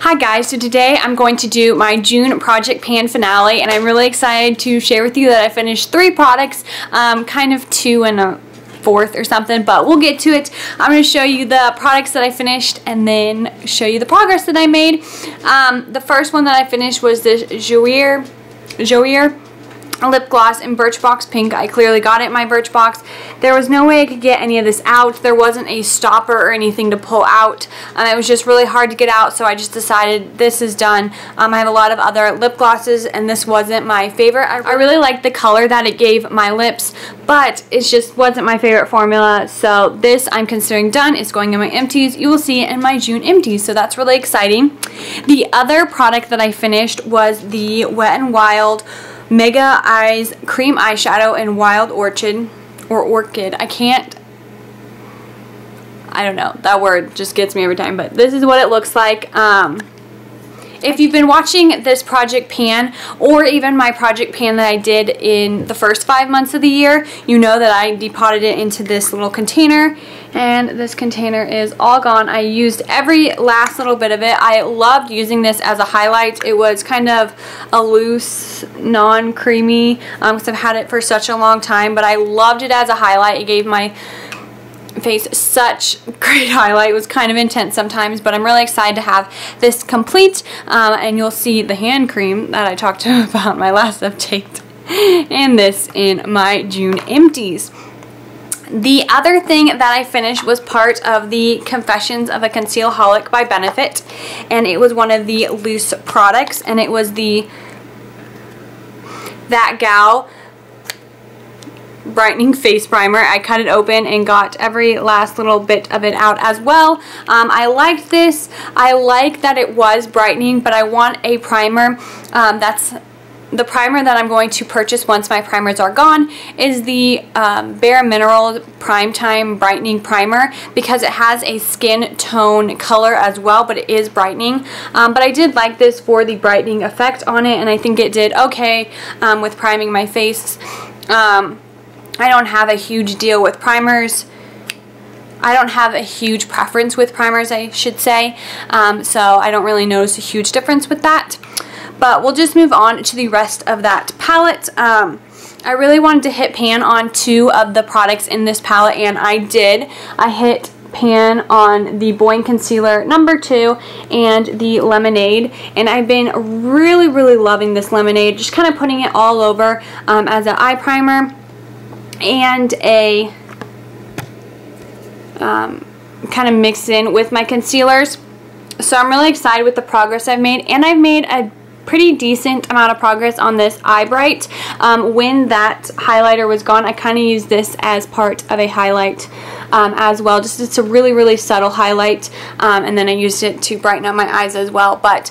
Hi guys, so today I'm going to do my June Project Pan finale, and I'm really excited to share with you that I finished 3 products, kind of 2 and a fourth or something, but we'll get to it. I'm going to show you the products that I finished and then show you the progress that I made. The first one that I finished was this Joier lip gloss in Birchbox Pink. I clearly got it in my Birchbox. There was no way I could get any of this out. There wasn't a stopper or anything to pull out. It was just really hard to get out, so I just decided this is done. I have a lot of other lip glosses, and this wasn't my favorite. I really liked the color that it gave my lips, but it just wasn't my favorite formula, so this I'm considering done. It's going in my empties. You will see it in my June empties, so that's really exciting. The other product that I finished was the Wet n Wild Mega Eyes Cream Eyeshadow in Wild Orchid, or Orchid. I don't know. That word just gets me every time, but this is what it looks like. If you've been watching this Project Pan, or even my Project Pan that I did in the first 5 months of the year, you know that I depotted it into this little container, and this container is all gone. I used every last little bit of it. I loved using this as a highlight. It was kind of a loose, non-creamy, because I've had it for such a long time, but I loved it as a highlight. It gave my face such great highlight. It was kind of intense sometimes, but I'm really excited to have this complete, and you'll see the hand cream that I talked about in my last update and this in my June empties. The other thing that I finished was part of the Confessions of a Concealaholic by Benefit, and it was one of the loose products, and it was the That Gal brightening face primer. I cut it open and got every last little bit of it out as well. I liked this. I like that it was brightening, but I want a primer. That's the primer that I'm going to purchase once my primers are gone, is the Bare Minerals Primetime Brightening Primer, because it has a skin tone color as well, but it is brightening. But I did like this for the brightening effect on it, and I think it did okay with priming my face. I don't have a huge deal with primers. I don't have a huge preference with primers, I should say, so I don't really notice a huge difference with that. But we'll just move on to the rest of that palette. I really wanted to hit pan on 2 of the products in this palette, and I did. I hit pan on the Boing Concealer number 2 and the Lemonade, and I've been really loving this Lemonade, just kind of putting it all over as an eye primer and a kind of mix in with my concealers. So I'm really excited with the progress I've made, and I've made a pretty decent amount of progress on this Eye Bright. When that highlighter was gone, I kind of used this as part of a highlight as well. Just it's a really subtle highlight, and then I used it to brighten up my eyes as well. But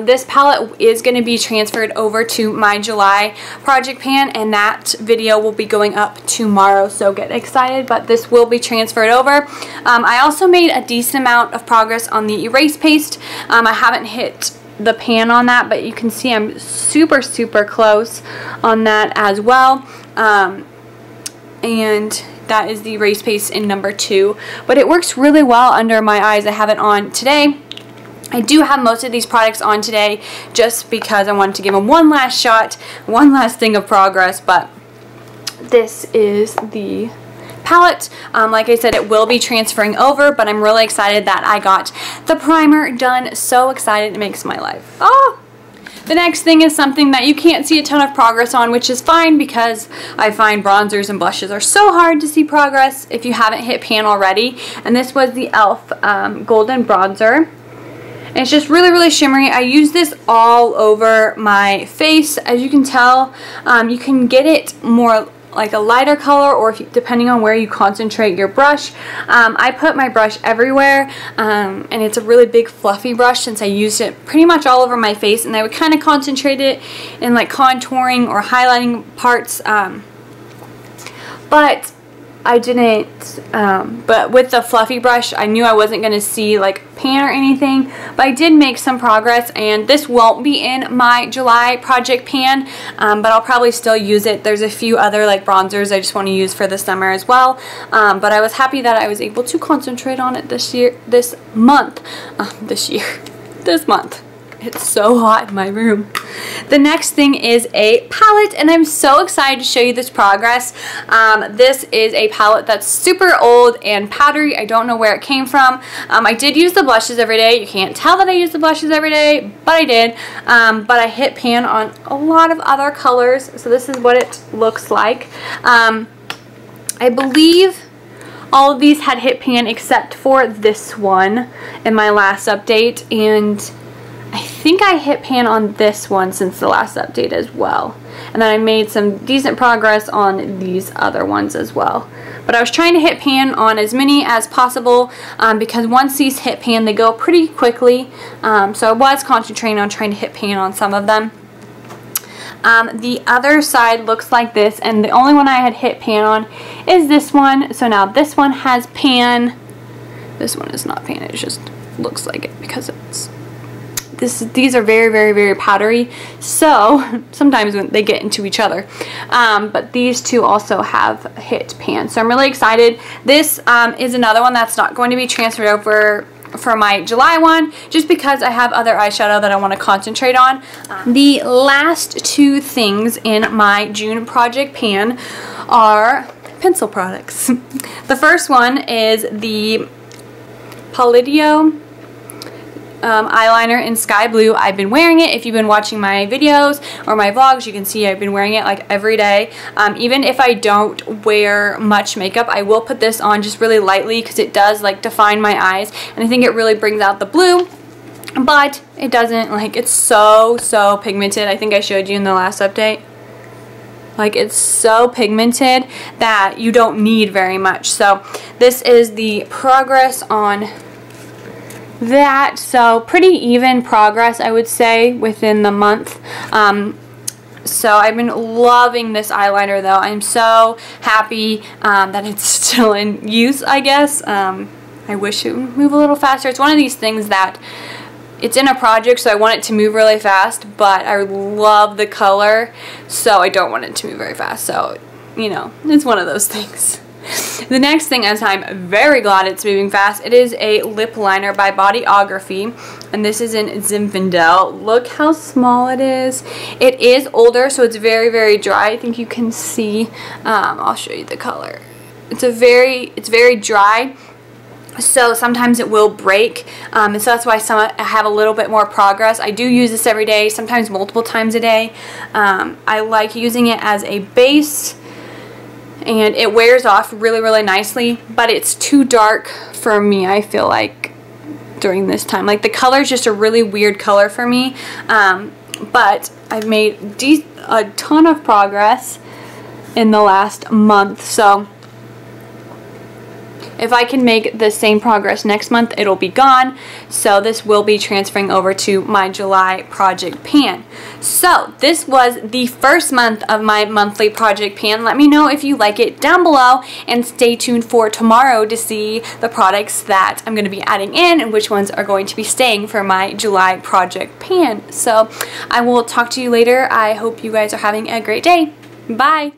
this palette is going to be transferred over to my July Project Pan, and that video will be going up tomorrow, so get excited. But this will be transferred over. I also made a decent amount of progress on the Erase Paste. I haven't hit the pan on that, but you can see I'm super close on that as well. And that is the Erase Paste in number 2, but it works really well under my eyes. I have it on today. I do have most of these products on today just because I wanted to give them one last shot, one last thing of progress. But this is the palette. Like I said, it will be transferring over, but I'm really excited that I got the primer done. So excited. It makes my life. Oh! The next thing is something that you can't see a ton of progress on, which is fine, because I find bronzers and blushes are so hard to see progress if you haven't hit pan already. And this was the e.l.f. Golden Bronzer. And it's just really shimmery. I use this all over my face. As you can tell, you can get it more like a lighter color, or if you, depending on where you concentrate your brush. I put my brush everywhere, and it's a really big fluffy brush, since I used it pretty much all over my face, and I would kind of concentrate it in like contouring or highlighting parts, but I didn't, but with the fluffy brush, I knew I wasn't going to see like pan or anything, but I did make some progress, and this won't be in my July Project Pan, but I'll probably still use it. There's a few other like bronzers I just want to use for the summer as well, but I was happy that I was able to concentrate on it this year, this month, this year. this month. It's so hot in my room. The next thing is a palette, and I'm so excited to show you this progress. This is a palette that's super old and powdery. I don't know where it came from. I did use the blushes every day. You can't tell that I use the blushes every day, but I did. But I hit pan on a lot of other colors, so this is what it looks like. I believe all of these had hit pan except for this one in my last update, and I think I hit pan on this one since the last update as well. And then I made some decent progress on these other ones as well. But I was trying to hit pan on as many as possible because once these hit pan, they go pretty quickly. So I was concentrating on trying to hit pan on some of them. The other side looks like this, and the only one I had hit pan on is this one. So now this one has pan. This one is not pan, it just looks like it because it's these are very, very, very powdery, so sometimes when they get into each other. But these two also have hit pan, so I'm really excited. This is another one that's not going to be transferred over for my July one, just because I have other eyeshadow that I want to concentrate on. The last two things in my June project pan are pencil products. The first one is the Palladio eyeliner in Sky Blue. I've been wearing it. If you've been watching my videos or my vlogs, you can see I've been wearing it like every day. Even if I don't wear much makeup, I will put this on just really lightly because it does like define my eyes, and I think it really brings out the blue, but it doesn't, like, it's so pigmented. I think I showed you in the last update. Like, it's so pigmented that you don't need very much. So this is the progress on that. So pretty even progress, I would say, within the month. So I've been loving this eyeliner though. I'm so happy that it's still in use, I guess. I wish it would move a little faster. It's one of these things that it's in a project, so I want it to move really fast, but I love the color, so I don't want it to move very fast. So, you know, it's one of those things. The next thing is, I'm very glad it's moving fast. It is a lip liner by Bodyography, and this is in Zinfandel. Look how small it is. It is older, so it's very, very dry. I think you can see. I'll show you the color. It's very dry, so sometimes it will break, and so that's why I have a little bit more progress. I do use this every day, sometimes multiple times a day. I like using it as a base, and it wears off really, really nicely, but it's too dark for me, I feel like, during this time. Like, the color is just a really weird color for me, but I've made a ton of progress in the last month, so if I can make the same progress next month, it'll be gone. So this will be transferring over to my July project pan. So this was the first month of my monthly project pan. Let me know if you like it down below, and stay tuned for tomorrow to see the products that I'm going to be adding in and which ones are going to be staying for my July project pan. So I will talk to you later. I hope you guys are having a great day. Bye!